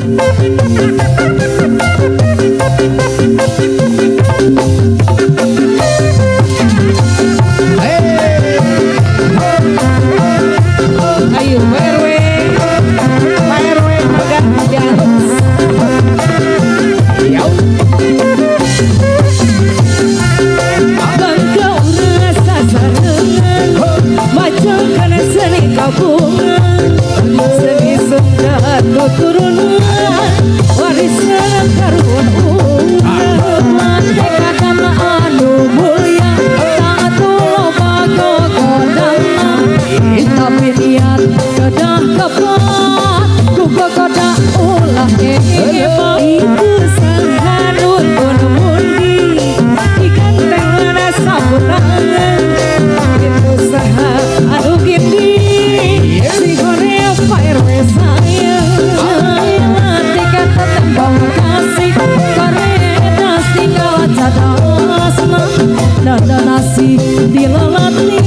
Ayo Pak RW pegang dihalus. Bangkau rasa sarangan macam kana seni kabungan seni Sunda turunan warisan karuan umat dekatan anu mulia tak loba gogodana tapi niat kedah kepat kugo goda ulah hebat itu sanganun pun mundi ikan tengah sabutangan itu saha anu gini si Korea Pak RW sayang tiket tembang kasih Korea tinggal cadasna dada nasi dilalati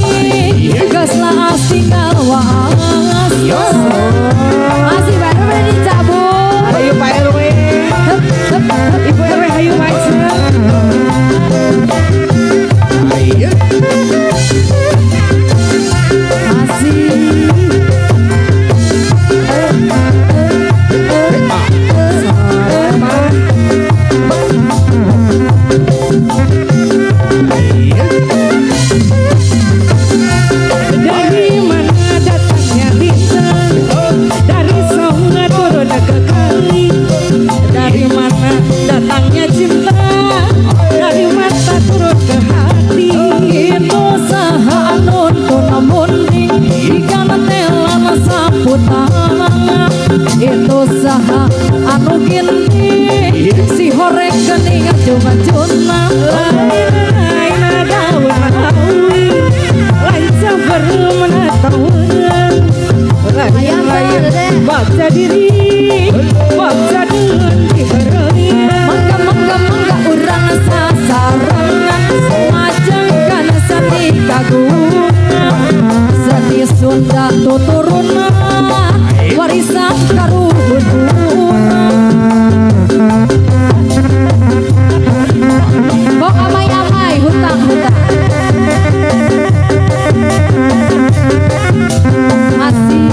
gaslah tinggal waas asih baru udah dicabut. Ayo Pak RW Ibu RW ayo maju. Ayo asih dari mana datangnya bintang dari songa turun ke kali dari mana datangnya cinta dari mata turun ke hati itu saha anun pun munding ikan telan saputangan itu saha anu gini si horeng gening cuma cuna lain daun hawi lain sabar menatawan lain baca diri baca dengan diharapkan mangga urang sasarangan semacam seni kagungan seni Sunda turunan warisan karuhun kok amai-amai hutang-hutang masih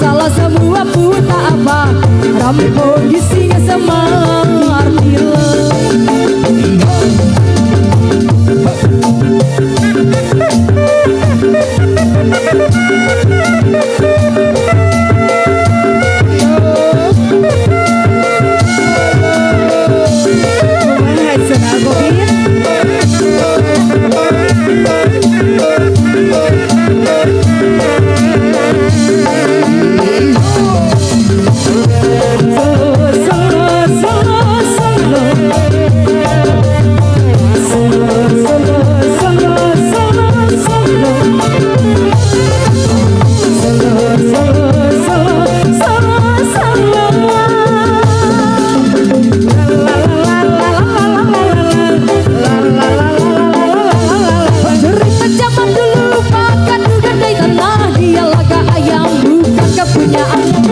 masalah semua pun tak apa. Ramai kondisinya semar bila.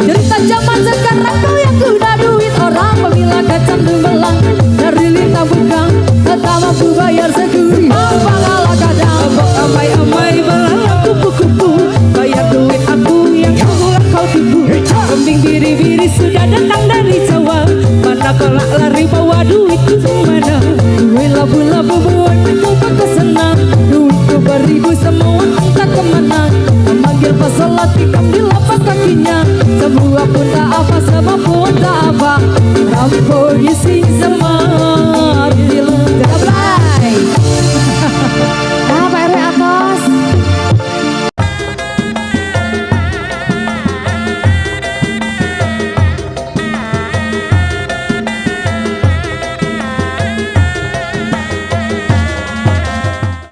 Cerita zaman sekarang kau yang kuda duit orang pemilah kacang dumbelang dari lintang bukan tak mampu bayar seguri mampalalah kadang amai-amai balalah kupu-kupu bayar duit aku yang kau tipu kambing biri-biri sudah datang dari Jawa mana kelak lari bawa duitku mana duit labu-labu buat aku senang duitku beribu